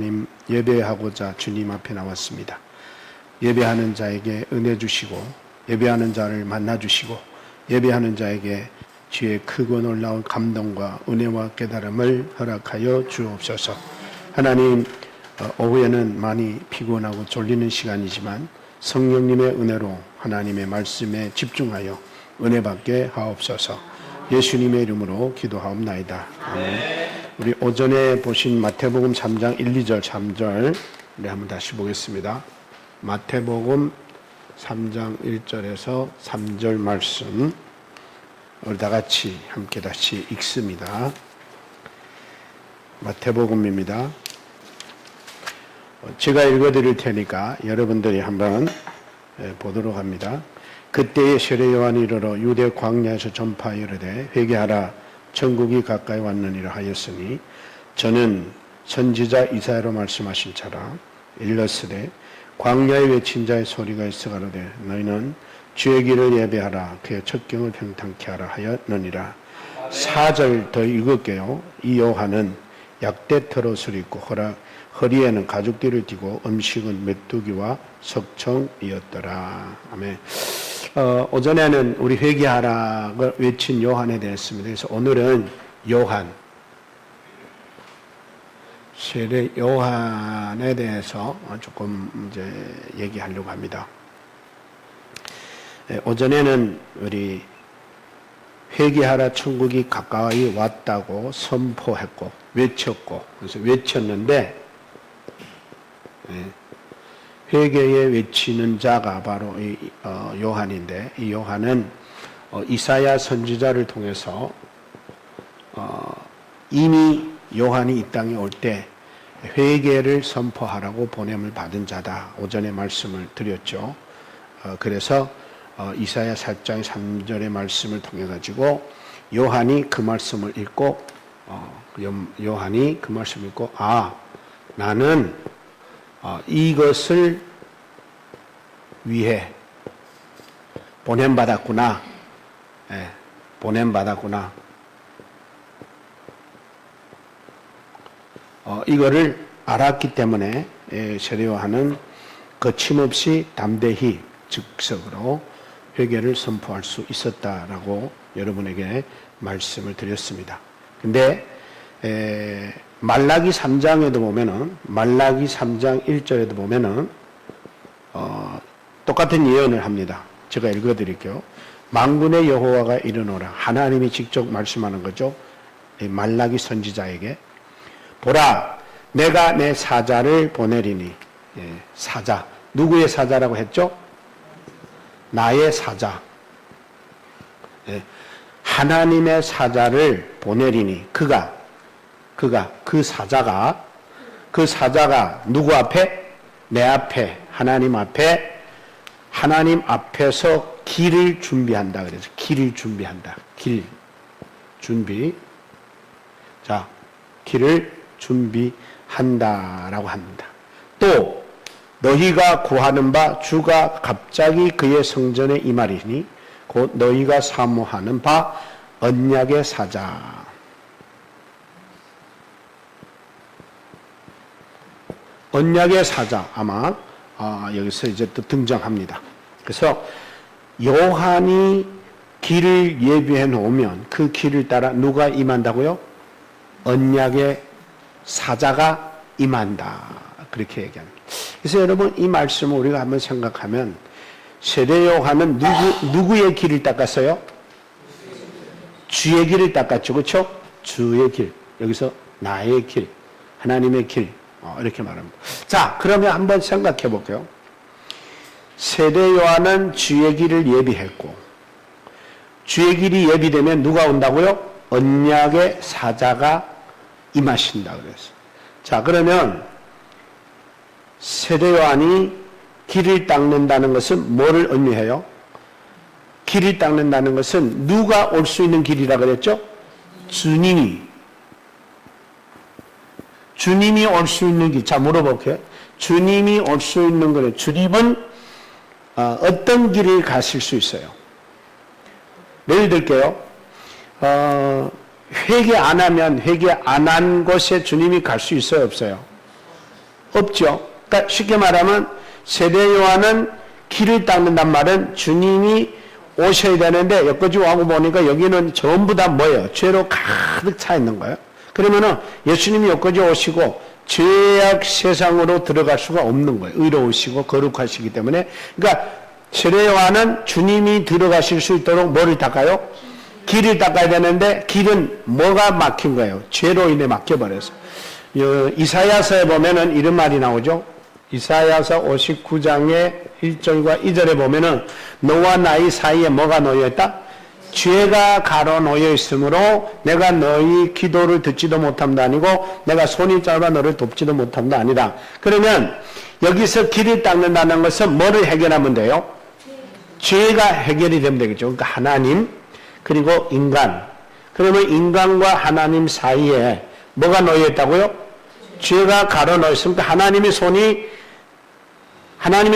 주님 예배하고자 주님 앞에 나왔습니다. 예배하는 자에게 은혜 주시고 예배하는 자를 만나 주시고 예배하는 자에게 주의 크고 놀라운 감동과 은혜와 깨달음을 허락하여 주옵소서. 하나님, 오후에는 많이 피곤하고 졸리는 시간이지만 성령님의 은혜로 하나님의 말씀에 집중하여 은혜 받게 하옵소서. 예수님의 이름으로 기도하옵나이다. 아멘. 우리 오전에 보신 마태복음 3장 1, 2절, 3절 한번 다시 보겠습니다. 마태복음 3장 1절에서 3절 말씀 우리 다 같이 함께 다시 읽습니다. 마태복음입니다. 제가 읽어드릴 테니까 여러분들이 한번 보도록 합니다. 그때에 세례 요한이 이르러 유대 광야에서 전파하여 이르되 회개하라 천국이 가까이 왔느니라 하였으니 저는 선지자 이사야로 말씀하신 차라 일렀으되 광야에 외친 자의 소리가 있어 가로되 너희는 주의 길을 예배하라 그의 첫 경을 평탄케 하라 하였느니라. 4절 더 읽을게요. 이 요한은 약대 털옷을 입고 허리에는 가죽띠를 띠고 음식은 메뚜기와 석청이었더라. 아멘. 오전에는 우리 회개하라를 외친 요한에 대했습니다. 그래서 오늘은 세례 요한에 대해서 조금 이제 얘기하려고 합니다. 오전에는 우리 회개하라 천국이 가까이 왔다고 선포했고 외쳤고 그래서 외쳤는데 회개에 외치는 자가 바로 이 요한인데 이 요한은 이사야 선지자를 통해서 이미 요한이 이 땅에 올 때 회개를 선포하라고 보냄을 받은 자다. 오전에 말씀을 드렸죠. 그래서 이사야 4장 3절의 말씀을 통해 가지고 요한이 그 말씀을 읽고 나는 이것을 위해 보냄받았구나. 보냄받았구나. 이거를 알았기 때문에 세례 요한은 거침없이 담대히 즉석으로 회개를 선포할 수 있었다라고 여러분에게 말씀을 드렸습니다. 근데 말라기 3장에도 보면은 말라기 3장 1절에도 보면은 똑같은 예언을 합니다. 제가 읽어드릴게요. 만군의 여호와가 이르노라. 하나님이 직접 말씀하는 거죠. 말라기 선지자에게 보라 내가 내 사자를 보내리니. 사자 누구의 사자라고 했죠? 나의 사자. 하나님의 사자를 보내리니 그 사자가 누구 앞에? 내 앞에 하나님 앞에서 길을 준비한다. 그래서 길을 준비한다. 길 준비. 자, 길을 준비한다라고 합니다. 또 너희가 구하는 바 주가 갑자기 그의 성전에 임하리니 곧 너희가 사모하는 바 언약의 사자. 언약의 사자 아마 여기서 이제 또 등장합니다. 그래서 요한이 길을 예비해 놓으면 그 길을 따라 누가 임한다고요? 언약의 사자가 임한다. 그렇게 얘기합니다. 그래서 여러분 이 말씀을 우리가 한번 생각하면 세례 요한은 누구의 길을 닦았어요? 주의 길을 닦았죠. 그렇죠? 주의 길. 여기서 나의 길, 하나님의 길. 이렇게 말합니다. 자, 그러면 한번 생각해 볼게요. 세례 요한은 주의 길을 예비했고 주의 길이 예비되면 누가 온다고요? 언약의 사자가 임하신다 그랬어요. 자, 그러면 세례 요한이 길을 닦는다는 것은 뭐를 의미해요? 길을 닦는다는 것은 누가 올 수 있는 길이라 그랬죠? 주님이 올 수 있는 길. 자, 물어볼게요. 주님이 올 수 있는 거예요. 주님은 어떤 길을 가실 수 있어요? 예를 들게요. 회개 안 하면 회개 안 한 곳에 주님이 갈 수 있어요, 없어요? 없죠. 그러니까 쉽게 말하면 세례 요한은 길을 닦는단 말은 주님이 오셔야 되는데 여기까지 와고 보니까 여기는 전부 다 뭐예요? 죄로 가득 차 있는 거예요. 그러면은 예수님이 여기까지 오시고 죄악 세상으로 들어갈 수가 없는 거예요. 의로우시고 거룩하시기 때문에. 그러니까 세례 요한은 주님이 들어가실 수 있도록 뭐를 닦아요? 길을 닦아야 되는데 길은 뭐가 막힌 거예요? 죄로 인해 막혀버려서. 이사야서에 보면은 이런 말이 나오죠. 이사야서 59장의 1절과 2절에 보면은 너와 나의 사이에 뭐가 놓여있다? 죄가 가로 놓여있으므로 내가 너희 기도를 듣지도 못함도 아니고 내가 손이 짧아 너를 돕지도 못함도 아니다. 그러면 여기서 길을 닦는다는 것은 뭐를 해결하면 돼요? 죄가 해결이 되면 되겠죠. 그러니까 하나님 그리고 인간. 그러면 인간과 하나님 사이에 뭐가 놓여있다고요? 죄가 가로 놓여있으니까 하나님의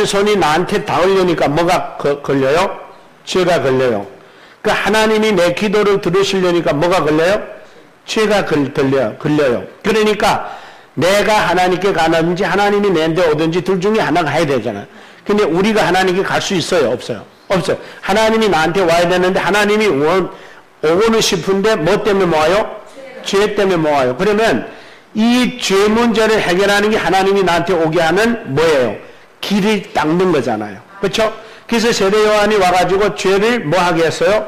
손이 나한테 닿으려니까 뭐가 걸려요? 죄가 걸려요. 그 하나님이 내 기도를 들으시려니까 뭐가 걸려요? 죄가 걸려요. 그러니까 내가 하나님께 가든지 하나님이 내한테 오든지 둘 중에 하나가 해야 되잖아요. 근데 우리가 하나님께 갈 수 있어요? 없어요? 없어요. 하나님이 나한테 와야 되는데 하나님이 오고는 싶은데 뭐 때문에 모아요? 죄 때문에 모아요. 그러면 이 죄 문제를 해결하는 게 하나님이 나한테 오게 하는 뭐예요? 길을 닦는 거잖아요. 그렇죠? 그래서 세례 요한이 와가지고 죄를 뭐 하게 했어요?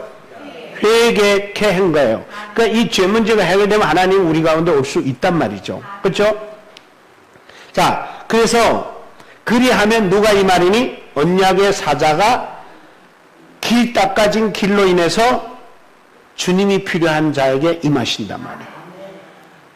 회개케 한 거예요. 그러니까 이 죄 문제가 해결되면 하나님 우리 가운데 올 수 있단 말이죠. 그렇죠? 자, 그래서 그리하면 누가 이 말이니? 언약의 사자가 길 닦아진 길로 인해서 주님이 필요한 자에게 임하신단 말이에요.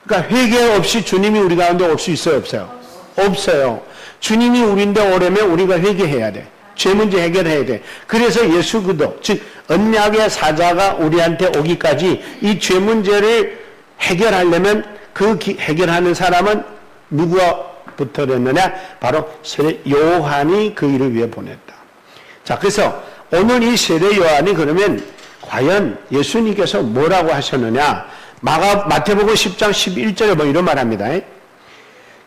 그러니까 회개 없이 주님이 우리 가운데 올 수 있어요? 없어요? 없어요. 주님이 우리인데 오려면 우리가 회개해야 돼. 죄 문제 해결해야 돼. 그래서 예수 그리스도, 즉 언약의 사자가 우리한테 오기까지 이 죄 문제를 해결하려면 그 해결하는 사람은 누구가 붙어졌느냐? 바로 세례 요한이 그 일을 위해 보냈다. 자, 그래서 오늘 이 세례 요한이 그러면 과연 예수님께서 뭐라고 하셨느냐? 마태복음 10장 11절에 뭐 이런 말합니다.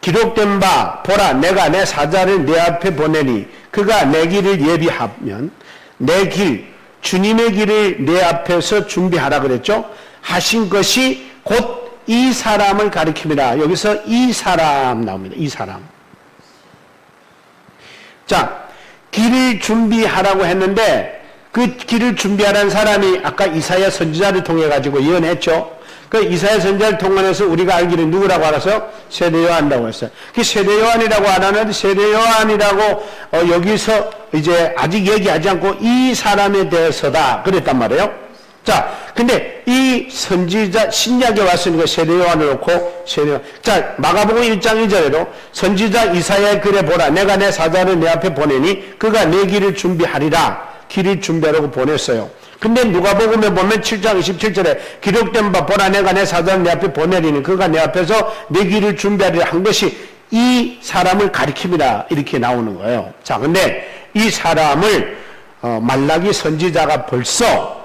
기록된 바 보라 내가 내 사자를 내 앞에 보내니 그가 내 길을 예비하면 내 길 주님의 길을 내 앞에서 준비하라 그랬죠. 하신 것이 곧 이 사람을 가리킵니다. 여기서 이 사람 나옵니다. 이 사람. 자, 길을 준비하라고 했는데 그 길을 준비하라는 사람이 아까 이사야 선지자를 통해 가지고 예언했죠. 그 이사야 선지자를 통해서 우리가 알기를 누구라고 알았어요? 세례 요한이라고 했어요. 그 세례 요한이라고 안 하는데 세례 요한이라고 여기서 이제 아직 얘기하지 않고 이 사람에 대해서다 그랬단 말이에요. 자, 근데 이 선지자 신약에 왔으니까 세례 요한을 놓고 세례 요한. 자, 마가복음 1장 2절에도 선지자 이사야의 글에 보라 내가 내 사자를 내 앞에 보내니 그가 내 길을 준비하리라. 길을 준비하라고 보냈어요. 근데 누가복음에 보면 7장 27절에 기록된 바 보라 내가 내 사자를 내 앞에 보내리니 그가 내 앞에서 내 길을 준비하리라 한 것이 이 사람을 가리킵니다. 이렇게 나오는 거예요. 자, 근데 이 사람을 말라기 선지자가 벌써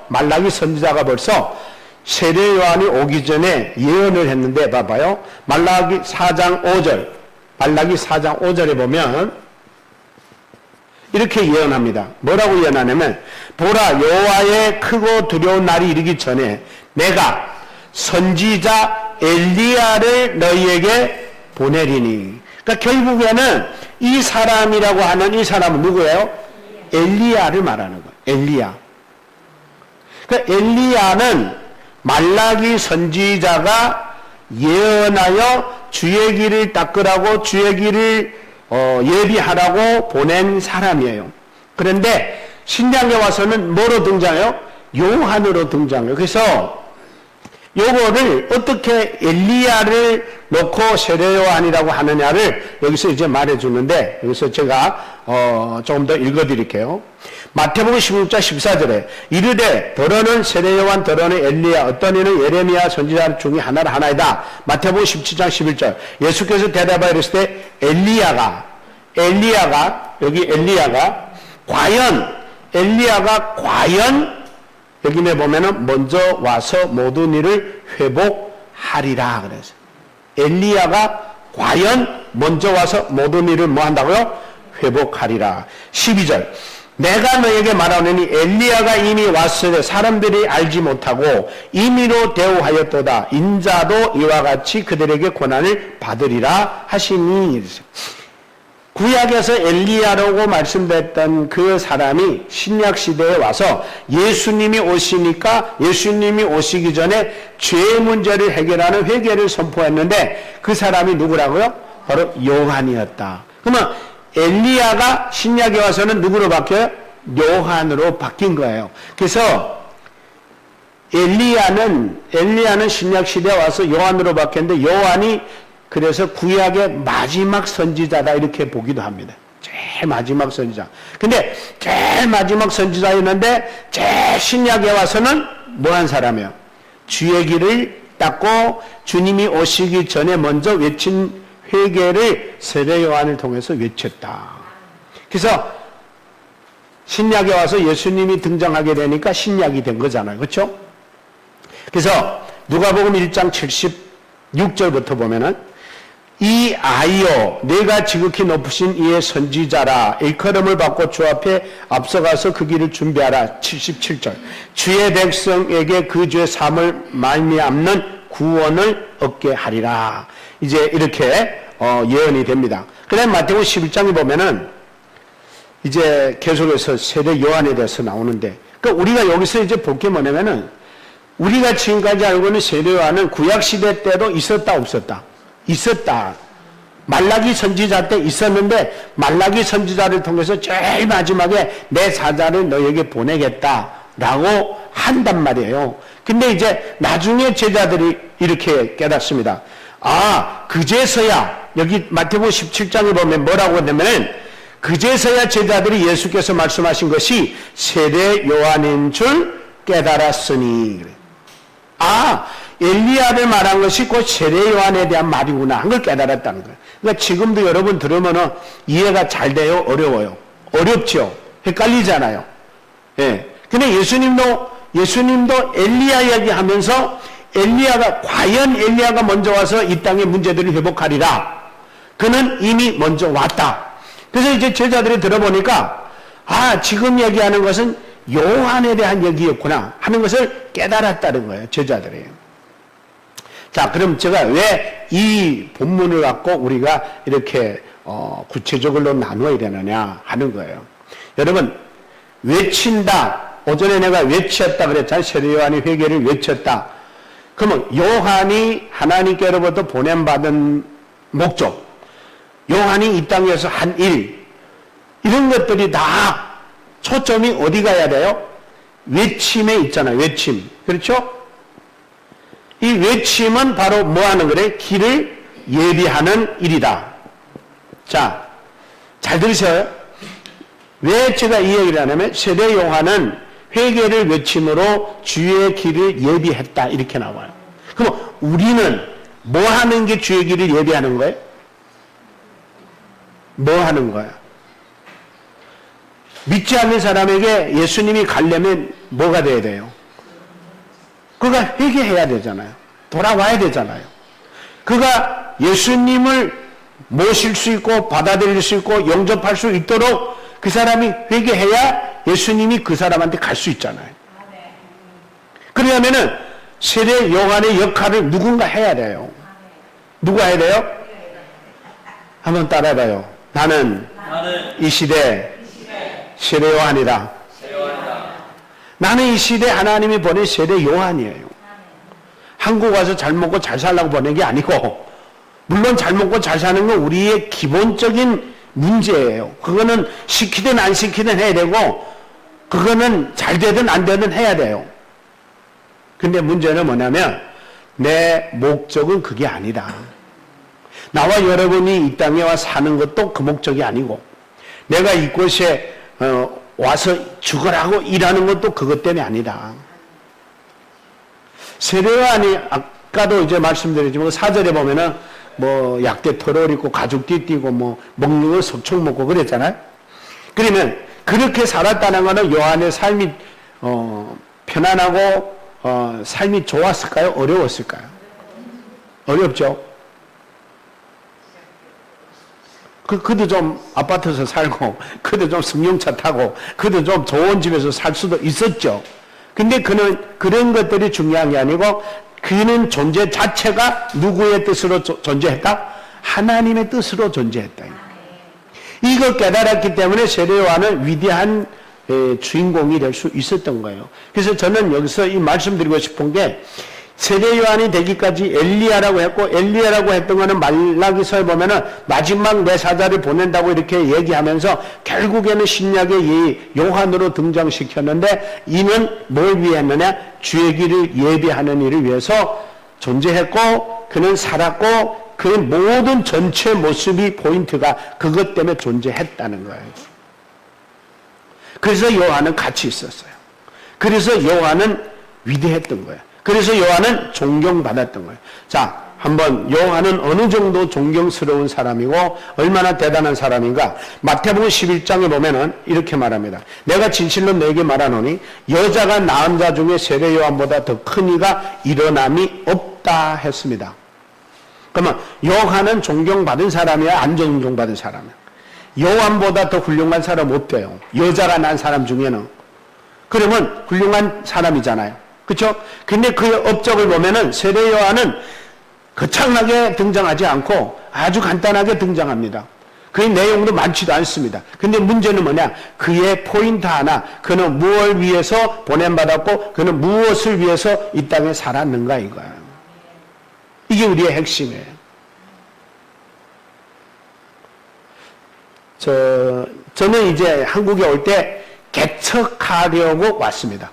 세례 요한이 오기 전에 예언을 했는데 봐봐요. 말라기 4장 5절에 보면 이렇게 예언합니다. 뭐라고 예언하냐면 보라 여호와의 크고 두려운 날이 이르기 전에 내가 선지자 엘리야를 너희에게 보내리니. 그러니까 결국에는 이 사람이라고 하는 이 사람은 누구예요? 엘리야를 말하는 거예요. 엘리야. 그러니까 엘리야는 말라기 선지자가 예언하여 주의 길을 닦으라고 주의 길을 예비하라고 보낸 사람이에요. 그런데 신약에 와서는 뭐로 등장해요? 요한으로 등장해요. 그래서 요거를 어떻게 엘리야를 놓고 세례 요한이라고 하느냐를 여기서 이제 말해주는데 여기서 제가 조금 더 읽어드릴게요. 마태복음 16장 14절에 이르되 더러는 세례 요한 더러는 엘리야 어떤 이는 예레미야 선지자 중에 하나이다. 마태복음 17장 11절 예수께서 대답하여 이르시되 엘리야가 여기 엘리야가 과연 여기에 보면은 먼저 와서 모든 일을 회복하리라 그래서 엘리야가 과연 먼저 와서 모든 일을 뭐 한다고요? 회복하리라. 12절. 내가 너에게 말하노니 엘리야가 이미 왔으되 사람들이 알지 못하고 임의로 대우하였도다. 인자도 이와 같이 그들에게 고난을 받으리라 하시니. 구약에서 엘리야라고 말씀드렸던 그 사람이 신약 시대에 와서 예수님이 오시니까 예수님이 오시기 전에 죄의 문제를 해결하는 회개를 선포했는데 그 사람이 누구라고요? 바로 요한이었다. 그러면 엘리야가 신약에 와서는 누구로 바뀌어요? 요한으로 바뀐 거예요. 그래서 엘리야는 신약 시대에 와서 요한으로 바뀌었는데 요한이 그래서 구약의 마지막 선지자다 이렇게 보기도 합니다. 제일 마지막 선지자. 근데 제일 마지막 선지자였는데 제일 신약에 와서는 뭐한 사람이에요? 주의 길을 닦고 주님이 오시기 전에 먼저 외친 회개를 세례 요한을 통해서 외쳤다. 그래서 신약에 와서 예수님이 등장하게 되니까 신약이 된 거잖아요. 그렇죠? 그래서 누가복음 1장 76절부터 보면은 이 아이여 내가 지극히 높으신 이의 선지자라 일컬음을 받고 주 앞에 앞서가서 그 길을 준비하라. 77절. 주의 백성에게 그 죄 사함을 말미암는 구원을 얻게 하리라. 이제 이렇게 예언이 됩니다. 그다음 마태복음 11장에 보면은 이제 계속해서 세례 요한에 대해서 나오는데, 그러니까 우리가 여기서 이제 볼 게 뭐냐면은 우리가 지금까지 알고 있는 세례 요한은 구약 시대 때도 있었다 없었다? 있었다. 말라기 선지자 때 있었는데 말라기 선지자를 통해서 제일 마지막에 내 사자를 너에게 보내겠다라고 한단 말이에요. 근데 이제 나중에 제자들이 이렇게 깨닫습니다. 아, 그제서야 여기 마태복음 17장에 보면 뭐라고 하냐면 그제서야 제자들이 예수께서 말씀하신 것이 세례 요한인 줄 깨달았으니. 아, 엘리야를 말한 것이 곧 세례 요한에 대한 말이구나 한 걸 깨달았다는 거예요. 그러니까 지금도 여러분 들으면 이해가 잘 돼요? 어려워요? 어렵죠? 헷갈리잖아요. 예. 근데 예수님도 엘리야 이야기하면서 과연 엘리야가 먼저 와서 이 땅의 문제들을 회복하리라. 그는 이미 먼저 왔다. 그래서 이제 제자들이 들어보니까 아, 지금 얘기하는 것은 요한에 대한 얘기였구나 하는 것을 깨달았다는 거예요. 제자들이. 자, 그럼 제가 왜 이 본문을 갖고 우리가 이렇게 구체적으로 나누어야 되느냐 하는 거예요. 여러분, 외친다. 오전에 내가 외쳤다 그랬잖아요. 세례 요한이 회개를 외쳤다. 그러면 요한이 하나님께로부터 보냄받은 목적, 요한이 이 땅에서 한 일, 이런 것들이 다 초점이 어디 가야 돼요? 외침에 있잖아요. 외침. 그렇죠? 이 외침은 바로 뭐 하는 거래? 길을 예비하는 일이다. 자, 잘 들으셔요. 왜 제가 이 얘기를 하냐면 세례 요한은 회개를 외침으로 주의 길을 예비했다 이렇게 나와요. 그럼 우리는 뭐 하는 게 주의 길을 예비하는 거예요? 뭐 하는 거야? 믿지 않는 사람에게 예수님이 가려면 뭐가 돼야 돼요? 그가 회개해야 되잖아요. 돌아와야 되잖아요. 그가 예수님을 모실 수 있고 받아들일 수 있고 영접할 수 있도록 그 사람이 회개해야 예수님이 그 사람한테 갈 수 있잖아요. 그러려면은 세례 요한의 역할을 누군가 해야 돼요. 누가 해야 돼요? 한번 따라해봐요. 나는 이 시대 세례 요한이다. 나는 이 시대 하나님이 보낸 세례 요한이에요. 한국 와서 잘 먹고 잘 살라고 보낸 게 아니고, 물론 잘 먹고 잘 사는 건 우리의 기본적인 문제예요. 그거는 시키든 안 시키든 해야 되고, 그거는 잘 되든 안 되든 해야 돼요. 근데 문제는 뭐냐면 내 목적은 그게 아니다. 나와 여러분이 이 땅에 와 사는 것도 그 목적이 아니고, 내가 이곳에 와서 죽으라고 일하는 것도 그것 때문에 아니다. 세례요한이 아까도 이제 말씀드렸지만 4절에 보면은 뭐 약대 털을 입고 가죽띠 띠고 뭐 먹는 거 석청 먹고 그랬잖아요. 그러면 그렇게 살았다는 것은 요한의 삶이 편안하고 삶이 좋았을까요? 어려웠을까요? 어렵죠. 그도 좀 아파트에서 살고, 그도 좀 승용차 타고, 그도 좀 좋은 집에서 살 수도 있었죠. 근데 그는 그런 것들이 중요한 게 아니고, 그는 존재 자체가 누구의 뜻으로 존재했다? 하나님의 뜻으로 존재했다. 이걸 깨달았기 때문에 세례 요한은 위대한 주인공이 될 수 있었던 거예요. 그래서 저는 여기서 이 말씀드리고 싶은 게, 세례 요한이 되기까지 엘리야라고 했고, 엘리야라고 했던 거는 말라기서에 보면은 마지막 메사자를 보낸다고 이렇게 얘기하면서 결국에는 신약의 이 요한으로 등장시켰는데, 이는 뭘 위해 했느냐? 주의 길을 예비하는 일을 위해서 존재했고, 그는 살았고, 그 모든 전체 모습이 포인트가 그것 때문에 존재했다는 거예요. 그래서 요한은 같이 있었어요. 그래서 요한은 위대했던 거예요. 그래서 요한은 존경받았던 거예요. 자, 한번 요한은 어느 정도 존경스러운 사람이고 얼마나 대단한 사람인가? 마태복음 11장에 보면은 이렇게 말합니다. 내가 진실로 너에게 말하노니 여자가 낳은 자 중에 세례 요한보다 더 큰 이가 일어남이 없다 했습니다. 그러면 요한은 존경받은 사람이야, 안 존경받은 사람이야? 요한보다 더 훌륭한 사람 없대요. 여자가 낳은 사람 중에는. 그러면 훌륭한 사람이잖아요. 그렇죠? 근데 그의 업적을 보면은 세례 요한은 거창하게 등장하지 않고 아주 간단하게 등장합니다. 그의 내용도 많지도 않습니다. 근데 문제는 뭐냐? 그의 포인트 하나, 그는 무엇을 위해서 보냄받았고 그는 무엇을 위해서 이 땅에 살았는가 이거예요. 이게 우리의 핵심이에요. 저는 이제 한국에 올 때 개척하려고 왔습니다.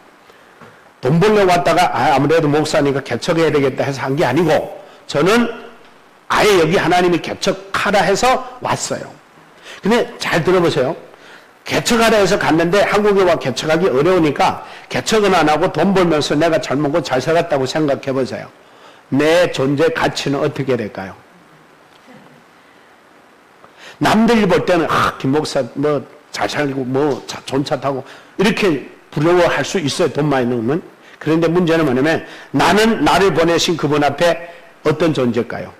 돈 벌려고 왔다가 아무래도 목사니까 개척해야 되겠다 해서 한 게 아니고 저는 아예 여기 하나님이 개척하라 해서 왔어요. 근데 잘 들어보세요. 개척하라 해서 갔는데 한국에 와 개척하기 어려우니까 개척은 안 하고 돈 벌면서 내가 잘 먹고 잘 살았다고 생각해 보세요. 내 존재 가치는 어떻게 될까요? 남들이 볼 때는 김 목사 뭐 잘 살고 뭐 좋은 차 타고 이렇게 부러워할 수 있어요. 돈 많이 넣으면. 그런데 문제는 뭐냐면 나는 나를 보내신 그분 앞에 어떤 존재일까요?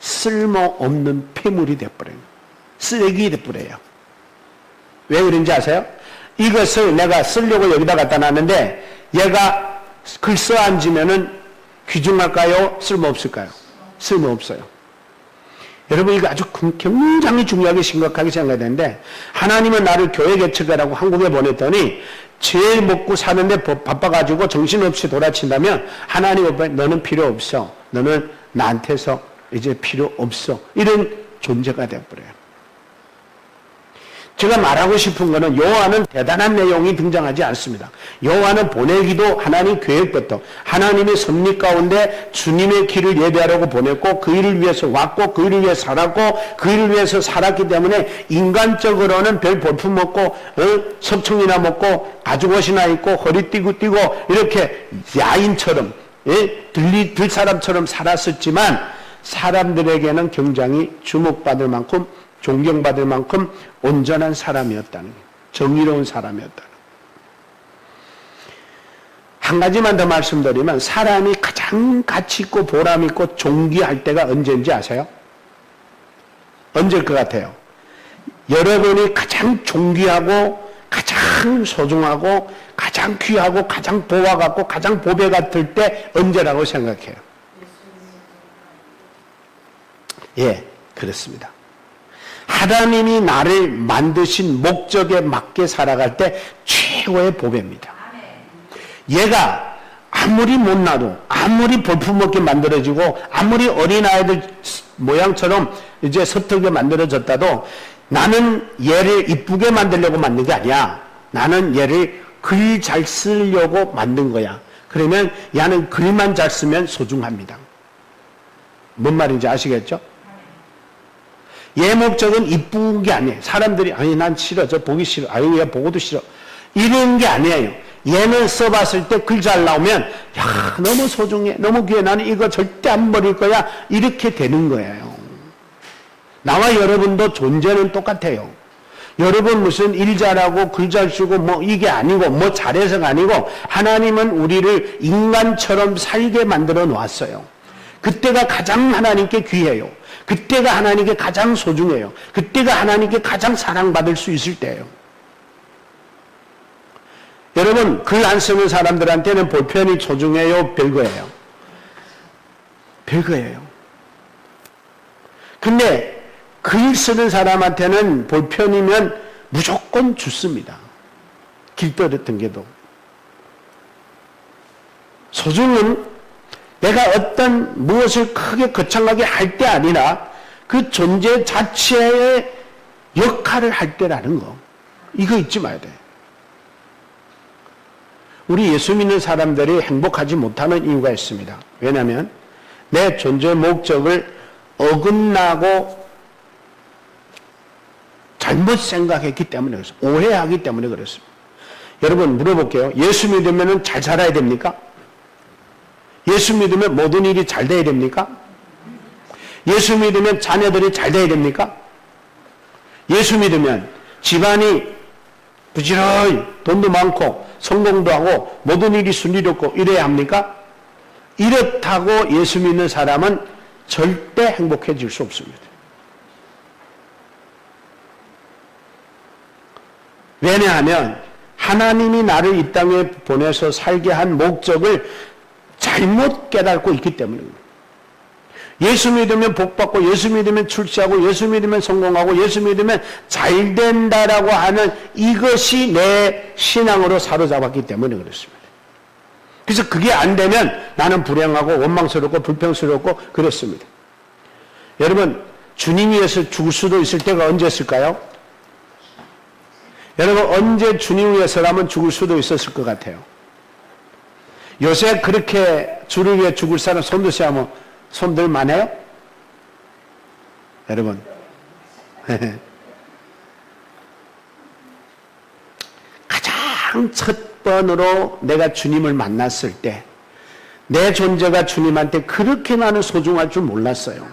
쓸모없는 폐물이 돼버려요. 쓰레기 돼버려요. 왜 그런지 아세요? 이것을 내가 쓰려고 여기다 갖다 놨는데 얘가 글 써 앉으면은 귀중할까요? 쓸모없을까요? 쓸모없어요. 여러분 이거 아주 굉장히 중요하게 심각하게 생각해야 되는데 하나님은 나를 교회 개척하라고 한국에 보냈더니 제일 먹고 사는데 바빠가지고 정신없이 돌아친다면 하나님 앞에 너는 필요 없어. 너는 나한테서 이제 필요 없어. 이런 존재가 되어버려요. 제가 말하고 싶은 것은 요한은 대단한 내용이 등장하지 않습니다. 요한은 보내기도 하나님 계획부터 하나님의 섭리 가운데 주님의 길을 예배하려고 보냈고 그 일을 위해서 왔고 그 일을 위해서 살았고 그 일을 위해서 살았기 때문에 인간적으로는 별 볼품 없고 석청이나 먹고 가죽옷이나 입고 허리 띠고 이렇게 야인처럼 들 사람처럼 살았었지만 사람들에게는 굉장히 주목받을 만큼 존경받을 만큼 온전한 사람이었다는 거예요. 정의로운 사람이었다는 거예요. 한 가지만 더 말씀드리면 사람이 가장 가치 있고 보람 있고 존귀할 때가 언제인지 아세요? 언제일 것 같아요? 여러분이 가장 존귀하고 가장 소중하고 가장 귀하고 가장 보화 같고 가장 보배 같을 때 언제라고 생각해요? 예, 그렇습니다. 하나님이 나를 만드신 목적에 맞게 살아갈 때 최고의 보배입니다. 얘가 아무리 못나도 아무리 볼품없게 만들어지고 아무리 어린아이들 모양처럼 이제 서툴게 만들어졌다도 나는 얘를 이쁘게 만들려고 만든 게 아니야. 나는 얘를 글 잘 쓰려고 만든 거야. 그러면 얘는 글만 잘 쓰면 소중합니다. 뭔 말인지 아시겠죠? 얘 목적은 이쁜 게 아니에요. 사람들이 아니 난 싫어. 저 보기 싫어. 아유 얘 보고도 싫어. 이런 게 아니에요. 얘는 써봤을 때 글 잘 나오면 야 너무 소중해. 너무 귀해. 나는 이거 절대 안 버릴 거야. 이렇게 되는 거예요. 나와 여러분도 존재는 똑같아요. 여러분 무슨 일 잘하고 글 잘 쓰고 뭐 이게 아니고 뭐 잘해서가 아니고 하나님은 우리를 인간처럼 살게 만들어 놓았어요. 그때가 가장 하나님께 귀해요. 그때가 하나님께 가장 소중해요. 그때가 하나님께 가장 사랑받을 수 있을 때예요. 여러분, 글 안 쓰는 사람들한테는 볼펜이 소중해요? 별거예요? 별거예요. 근데 글 쓰는 사람한테는 볼펜이면 무조건 좋습니다. 길거리 등게도. 소중은 내가 어떤 무엇을 크게 거창하게 할 때 아니라 그 존재 자체의 역할을 할 때라는 거. 이거 잊지 마야 돼. 우리 예수 믿는 사람들이 행복하지 못하는 이유가 있습니다. 왜냐하면 내 존재 목적을 어긋나고 잘못 생각했기 때문에 그렇습니다. 오해하기 때문에 그렇습니다. 여러분 물어볼게요. 예수 믿으면 잘 살아야 됩니까? 예수 믿으면 모든 일이 잘 돼야 됩니까? 예수 믿으면 자녀들이 잘 돼야 됩니까? 예수 믿으면 집안이 부지런히 돈도 많고 성공도 하고 모든 일이 순리롭고 이래야 합니까? 이렇다고 예수 믿는 사람은 절대 행복해질 수 없습니다. 왜냐하면 하나님이 나를 이 땅에 보내서 살게 한 목적을 잘못 깨닫고 있기 때문입니다. 예수 믿으면 복받고 예수 믿으면 출세하고 예수 믿으면 성공하고 예수 믿으면 잘 된다라고 하는 이것이 내 신앙으로 사로잡았기 때문에 그렇습니다. 그래서 그게 안 되면 나는 불행하고 원망스럽고 불평스럽고 그렇습니다. 여러분 주님 위해서 죽을 수도 있을 때가 언제였을까요? 여러분 언제 주님 위해서라면 죽을 수도 있었을 것 같아요. 요새 그렇게 주를 위해 죽을 사람 손드시 하면 손들 만해요? 여러분 가장 첫 번으로 내가 주님을 만났을 때 내 존재가 주님한테 그렇게 나는 소중할 줄 몰랐어요.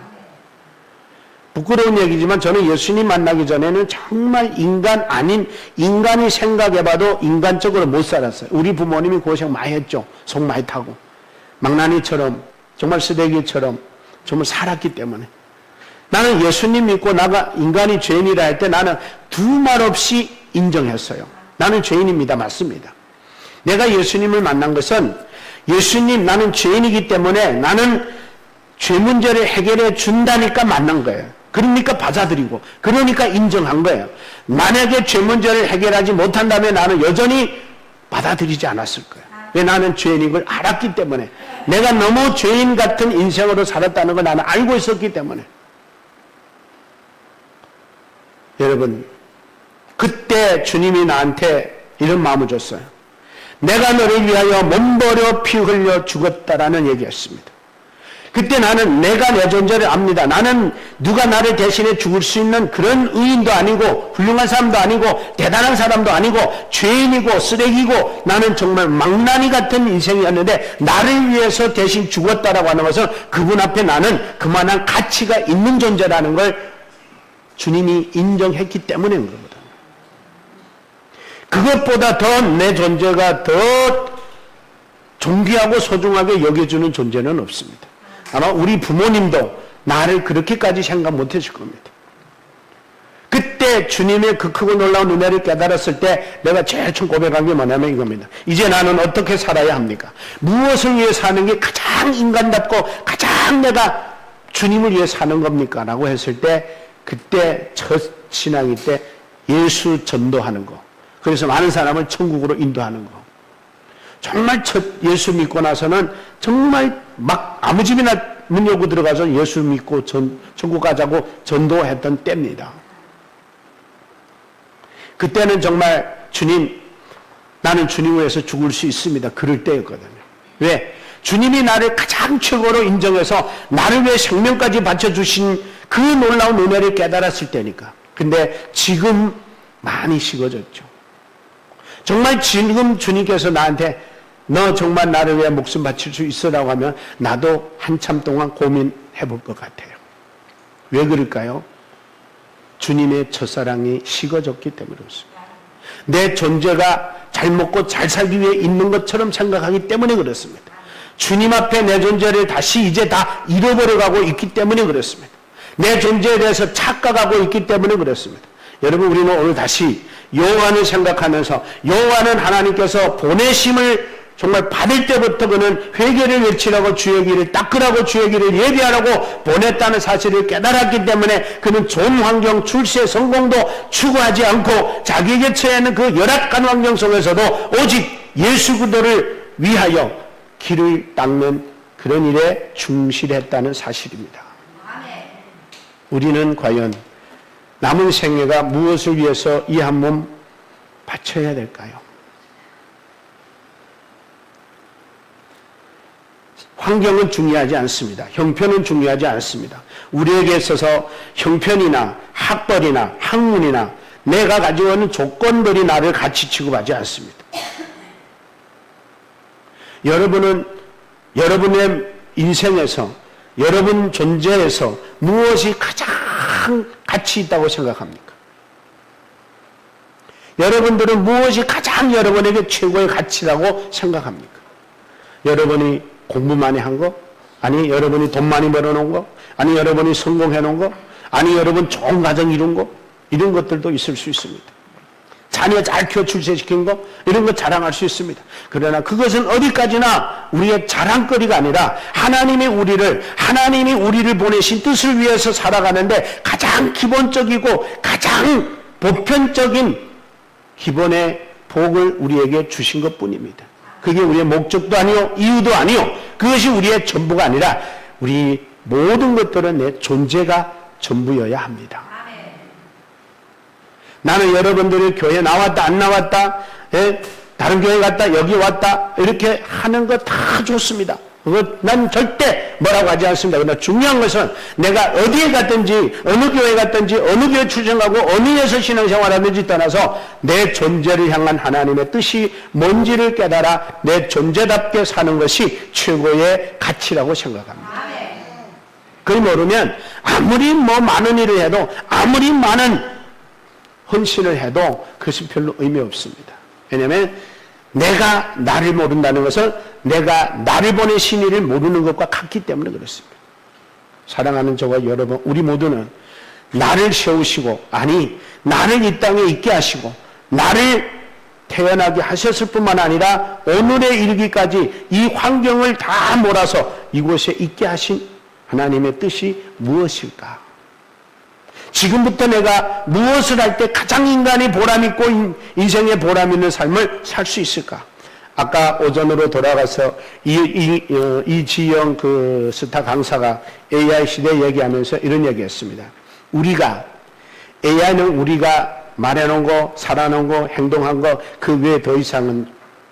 부끄러운 얘기지만 저는 예수님 만나기 전에는 정말 인간 아닌 인간이 생각해봐도 인간적으로 못 살았어요. 우리 부모님이 고생 많이 했죠. 속 많이 타고 망나니처럼 정말 쓰레기처럼 정말 살았기 때문에 나는 예수님 믿고 나가 인간이 죄인이라 할 때 나는 두 말 없이 인정했어요. 나는 죄인입니다. 맞습니다. 내가 예수님을 만난 것은 예수님 나는 죄인이기 때문에 나는 죄 문제를 해결해 준다니까 만난 거예요. 그러니까 받아들이고 그러니까 인정한 거예요. 만약에 죄 문제를 해결하지 못한다면 나는 여전히 받아들이지 않았을 거예요. 왜? 나는 죄인인 걸 알았기 때문에 내가 너무 죄인 같은 인생으로 살았다는 걸 나는 알고 있었기 때문에 여러분 그때 주님이 나한테 이런 마음을 줬어요. 내가 너를 위하여 몸버려 피 흘려 죽었다라는 얘기였습니다. 그때 나는 내가 내 존재를 압니다. 나는 누가 나를 대신해 죽을 수 있는 그런 의인도 아니고 훌륭한 사람도 아니고 대단한 사람도 아니고 죄인이고 쓰레기고 나는 정말 망나니 같은 인생이었는데 나를 위해서 대신 죽었다라고 하는 것은 그분 앞에 나는 그만한 가치가 있는 존재라는 걸 주님이 인정했기 때문에 그런 겁니다. 그것보다 더 내 존재가 더 존귀하고 소중하게 여겨주는 존재는 없습니다. 아마 우리 부모님도 나를 그렇게까지 생각 못했을 겁니다. 그때 주님의 그 크고 놀라운 은혜를 깨달았을 때 내가 제일 처음 고백한 게 뭐냐면 이겁니다. 이제 나는 어떻게 살아야 합니까? 무엇을 위해 사는 게 가장 인간답고 가장 내가 주님을 위해 사는 겁니까? 라고 했을 때 그때 첫 신앙일 때 예수 전도하는 거. 그래서 많은 사람을 천국으로 인도하는 거. 정말 첫 예수 믿고 나서는 정말 막 아무 집이나 문 열고 들어가서 예수 믿고 천국 가자고 전도했던 때입니다. 그때는 정말 주님, 나는 주님을 위해서 죽을 수 있습니다. 그럴 때였거든요. 왜? 주님이 나를 가장 최고로 인정해서 나를 위해 생명까지 바쳐주신 그 놀라운 은혜를 깨달았을 때니까. 근데 지금 많이 식어졌죠. 정말 지금 주님께서 나한테 너 정말 나를 위해 목숨 바칠 수 있어라고 하면 나도 한참 동안 고민해 볼 것 같아요. 왜 그럴까요? 주님의 첫사랑이 식어졌기 때문에 그렇습니다. 내 존재가 잘 먹고 잘 살기 위해 있는 것처럼 생각하기 때문에 그렇습니다. 주님 앞에 내 존재를 다시 이제 다 잃어버려가고 있기 때문에 그렇습니다. 내 존재에 대해서 착각하고 있기 때문에 그렇습니다. 여러분, 우리는 오늘 다시 여호와를 생각하면서 여호와는 하나님께서 보내심을 정말 받을 때부터 그는 회개를 외치라고 주의 길을 닦으라고 주의 길을 예비하라고 보냈다는 사실을 깨달았기 때문에 그는 좋은 환경, 출세, 성공도 추구하지 않고 자기에게 처해 있는 그 열악한 환경 속에서도 오직 예수 그리스도를 위하여 길을 닦는 그런 일에 충실했다는 사실입니다. 우리는 과연 남은 생애가 무엇을 위해서 이 한 몸 바쳐야 될까요? 환경은 중요하지 않습니다. 형편은 중요하지 않습니다. 우리에게 있어서 형편이나 학벌이나 학문이나 내가 가지고 있는 조건들이 나를 가치 취급하지 않습니다. 여러분은 여러분의 인생에서 여러분 존재에서 무엇이 가장 가치 있다고 생각합니까? 여러분들은 무엇이 가장 여러분에게 최고의 가치라고 생각합니까? 여러분이 공부 많이 한 거? 아니 여러분이 돈 많이 벌어놓은 거? 아니 여러분이 성공해 놓은 거? 아니 여러분 좋은 가정 이룬 거? 이런 것들도 있을 수 있습니다. 자녀 잘 키워 출세시킨 거? 이런 거 자랑할 수 있습니다. 그러나 그것은 어디까지나 우리의 자랑거리가 아니라 하나님이 우리를 보내신 뜻을 위해서 살아가는데 가장 기본적이고 가장 보편적인 기본의 복을 우리에게 주신 것뿐입니다. 그게 우리의 목적도 아니요 이유도 아니요 그것이 우리의 전부가 아니라 우리 모든 것들은 내 존재가 전부여야 합니다. 나는 여러분들이 교회 나왔다 안 나왔다 다른 교회 갔다 여기 왔다 이렇게 하는 거 다 좋습니다. 난 절대 뭐라고 하지 않습니다. 그러나 중요한 것은 내가 어디에 갔든지 어느 교회 갔든지 어느 교회 출생하고 어느 예수 신앙생활하든지 떠나서 내 존재를 향한 하나님의 뜻이 뭔지를 깨달아 내 존재답게 사는 것이 최고의 가치라고 생각합니다. 그걸 모르면 아무리 많은 일을 해도 아무리 많은 헌신을 해도 그것이 별로 의미 없습니다. 왜냐하면 내가 나를 모른다는 것은 내가 나를 보내신 이를 모르는 것과 같기 때문에 그렇습니다. 사랑하는 저와 여러분, 우리 모두는 나를 세우시고 아니 나를 이 땅에 있게 하시고 나를 태어나게 하셨을 뿐만 아니라 오늘에 이르기까지 이 환경을 다 몰아서 이곳에 있게 하신 하나님의 뜻이 무엇일까? 지금부터 내가 무엇을 할 때 가장 인간이 보람있고 인생에 보람있는 삶을 살 수 있을까? 아까 오전으로 돌아가서 이지영 그 스타 강사가 AI 시대 얘기하면서 이런 얘기했습니다. AI는 우리가 말해놓은 거, 살아놓은 거, 행동한 거, 그 외에 더 이상은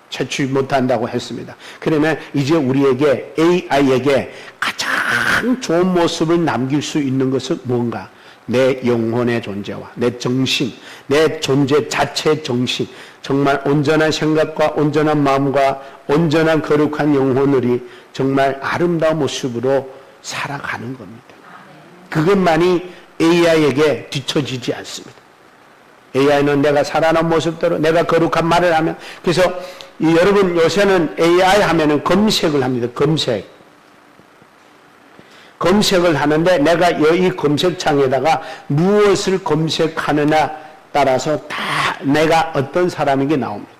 채취 못한다고 했습니다. 그러면 이제 우리에게, AI에게 가장 좋은 모습을 남길 수 있는 것은 뭔가? 내 영혼의 존재와 내 정신, 내 존재 자체의 정신, 정말 온전한 생각과 온전한 마음과 온전한 거룩한 영혼들이 정말 아름다운 모습으로 살아가는 겁니다. 그것만이 AI에게 뒤처지지 않습니다. AI는 내가 살아난 모습대로 내가 거룩한 말을 하면, 그래서 여러분 요새는 AI 하면은 검색을 합니다. 검색을 하는데 내가 이 검색창에다가 무엇을 검색하느냐 따라서 다 내가 어떤 사람에게 나옵니다.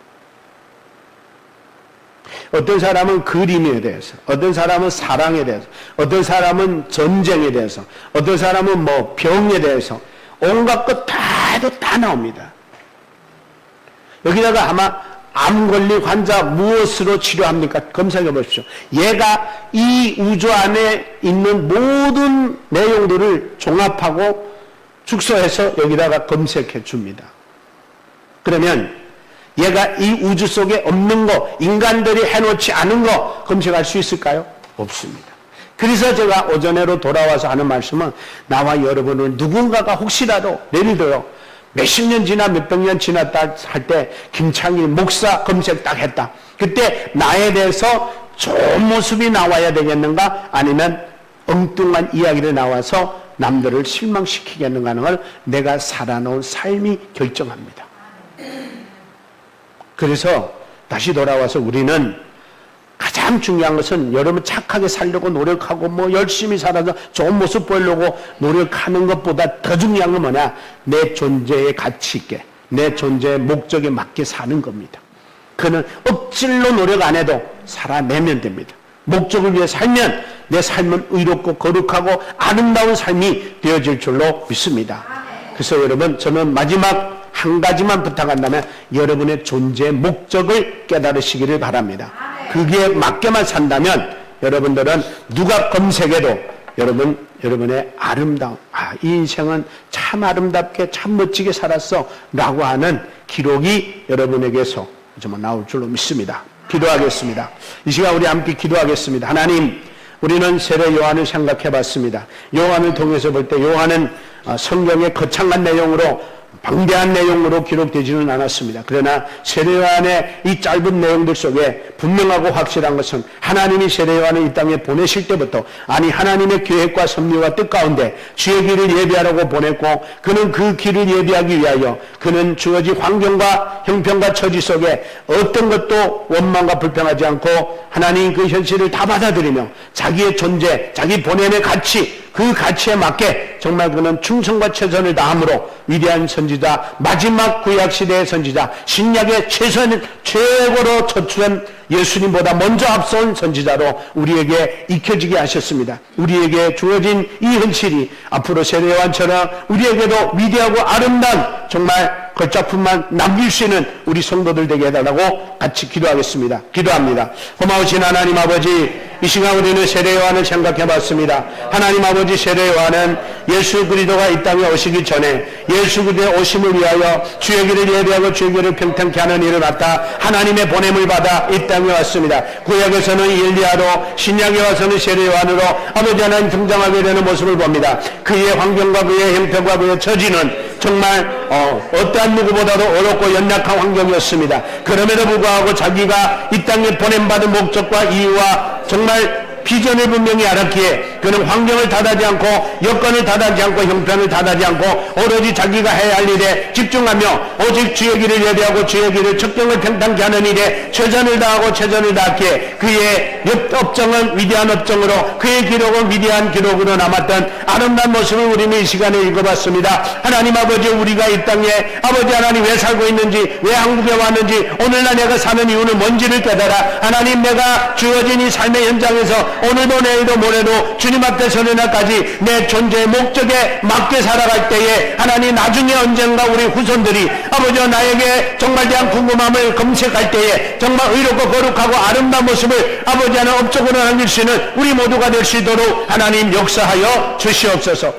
어떤 사람은 그림에 대해서, 어떤 사람은 사랑에 대해서, 어떤 사람은 전쟁에 대해서, 어떤 사람은 병에 대해서 온갖 것 다 해도 다 나옵니다. 여기다가 아마 암 걸린 환자 무엇으로 치료합니까? 검색해 보십시오. 얘가 이 우주 안에 있는 모든 내용들을 종합하고 축소해서 여기다가 검색해 줍니다. 그러면 얘가 이 우주 속에 없는 거, 인간들이 해놓지 않은 거 검색할 수 있을까요? 없습니다. 그래서 제가 오전에로 돌아와서 하는 말씀은 나와 여러분은 누군가가 혹시라도 예를 들어 몇십 년 지나 몇백 년 지났다 할 때 김창일 목사 검색 딱 했다. 그때 나에 대해서 좋은 모습이 나와야 되겠는가? 아니면 엉뚱한 이야기를 나와서 남들을 실망시키겠는가 하는 걸 내가 살아놓은 삶이 결정합니다. 그래서 다시 돌아와서 우리는 가장 중요한 것은 여러분 착하게 살려고 노력하고 뭐 열심히 살아서 좋은 모습 보이려고 노력하는 것보다 더 중요한 건 뭐냐? 내 존재의 가치 있게, 내 존재의 목적에 맞게 사는 겁니다. 그는 억질로 노력 안 해도 살아내면 됩니다. 목적을 위해 살면 내 삶은 의롭고 거룩하고 아름다운 삶이 되어질 줄로 믿습니다. 그래서 여러분, 저는 마지막 한 가지만 부탁한다면 여러분의 존재의 목적을 깨달으시기를 바랍니다. 그게 맞게만 산다면 여러분들은 누가 검색해도 여러분의 아름다움, 이 인생은 참 아름답게 참 멋지게 살았어 라고 하는 기록이 여러분에게서 정말 나올 줄로 믿습니다. 기도하겠습니다. 이 시간 우리 함께 기도하겠습니다. 하나님, 우리는 세례 요한을 생각해 봤습니다. 요한을 통해서 볼 때 요한은 성경의 거창한 내용으로, 방대한 내용으로 기록되지는 않았습니다. 그러나 세례 요한의 이 짧은 내용들 속에 분명하고 확실한 것은 하나님이 세례 요한을 이 땅에 보내실 때부터, 아니 하나님의 계획과 섭리와 뜻 가운데 주의 길을 예비하라고 보냈고, 그는 그 길을 예비하기 위하여 그는 주어진 환경과 형편과 처지 속에 어떤 것도 원망과 불평하지 않고 하나님 그 현실을 다 받아들이며 자기의 존재, 자기 본연의 가치, 그 가치에 맞게 정말 그는 충성과 최선을 다함으로 위대한 선지자, 마지막 구약시대의 선지자, 신약의 최고로 초추한 예수님보다 먼저 앞선 선지자로 우리에게 익혀지게 하셨습니다. 우리에게 주어진 이 현실이 앞으로 세례 요한처럼 우리에게도 위대하고 아름다운 정말 걸작품만 남길 수 있는 우리 성도들 되게 해달라고 같이 기도하겠습니다. 기도합니다. 고마우신 하나님 아버지, 이 시간 우리는 세례 요한을 생각해 봤습니다. 하나님 아버지, 세례 요한은 예수 그리스도가 이 땅에 오시기 전에 예수 그리스도의 오심을 위하여 주의 길을 예배하고 주의 길을 평탄케 하는 일을 맡아 하나님의 보냄을 받아 이 땅에 왔습니다. 구약에서는 엘리야로, 신약에 와서는 세례 요한으로 아버지 하나님 등장하게 되는 모습을 봅니다. 그의 환경과 그의 형편과 그의 처지는 정말 어떠한 누구보다도 어렵고 연약한 환경이었습니다. 그럼에도 불구하고 자기가 이 땅에 보냄받은 목적과 이유와 정말 비전을 분명히 알았기에 그는 환경을 탓하지 않고 여건을 탓하지 않고 형편을 탓하지 않고 오로지 자기가 해야 할 일에 집중하며 오직 주의 길을 예배하고 주의 길을 척경을 평탄케 하는 일에 최선을 다하고 최선을 다했기에 그의 업정은 위대한 업정으로, 그의 기록은 위대한 기록으로 남았던 아름다운 모습을 우리는 이 시간에 읽어봤습니다. 하나님 아버지, 우리가 이 땅에 아버지 하나님 왜 살고 있는지, 왜 한국에 왔는지, 오늘날 내가 사는 이유는 뭔지를 깨달아 하나님, 내가 주어진 이 삶의 현장에서 오늘도 내일도 모레도 주님 앞에 서는 날까지 내 존재의 목적에 맞게 살아갈 때에 하나님, 나중에 언젠가 우리 후손들이 아버지와 나에게 정말 대한 궁금함을 검색할 때에 정말 의롭고 거룩하고 아름다운 모습을 아버지 하나님 업적으로 남길 수 있는 우리 모두가 될 수 있도록 하나님 역사하여 주시옵소서.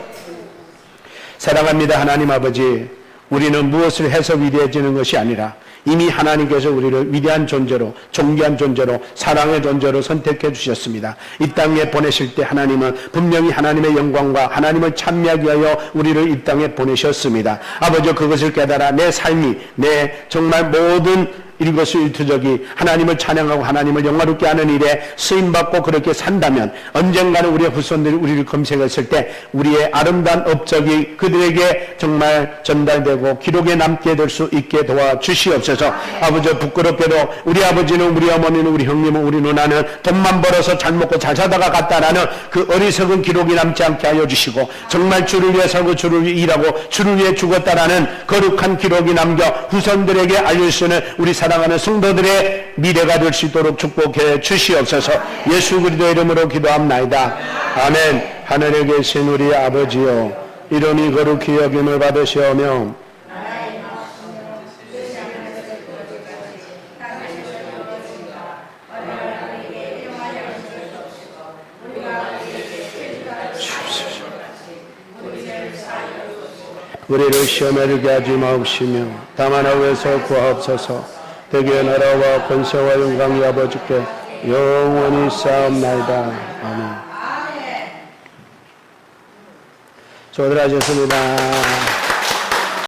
사랑합니다. 하나님 아버지, 우리는 무엇을 해서 위대해지는 것이 아니라 이미 하나님께서 우리를 위대한 존재로, 존귀한 존재로, 사랑의 존재로 선택해 주셨습니다. 이 땅에 보내실 때 하나님은 분명히 하나님의 영광과 하나님을 찬미하기 위하여 우리를 이 땅에 보내셨습니다. 아버지, 그것을 깨달아 내 삶이, 내 정말 모든 일거수일투족이 하나님을 찬양하고 하나님을 영화롭게 하는 일에 쓰임받고 그렇게 산다면 언젠가는 우리의 후손들이 우리를 검색했을 때 우리의 아름다운 업적이 그들에게 정말 전달되고 기록에 남게 될 수 있게 도와주시옵소서. 아버지, 부끄럽게도 우리 아버지는, 우리 어머니는, 우리 형님은, 우리 누나는 돈만 벌어서 잘 먹고 잘 사다가 갔다라는 그 어리석은 기록이 남지 않게 하여 주시고, 정말 주를 위해 살고 주를 위해 일하고 주를 위해 죽었다라는 거룩한 기록이 남겨 후손들에게 알릴 수 있는 우리 사랑하는 성도들의 미래가 될 수 있도록 축복해 주시옵소서. 예수 그리스도의 이름으로 기도합나이다. 아멘. 하늘에 계신 우리 아버지여, 이름이 거룩히 여김을 받으시오며 우리를 시험에 들게 하지 마옵시며 다만 악에서 구하옵소서. 대개 나라와 권세와 영광이 아버지께 영원히 쌓옵나이다. 아멘. 수고들 하셨습니다.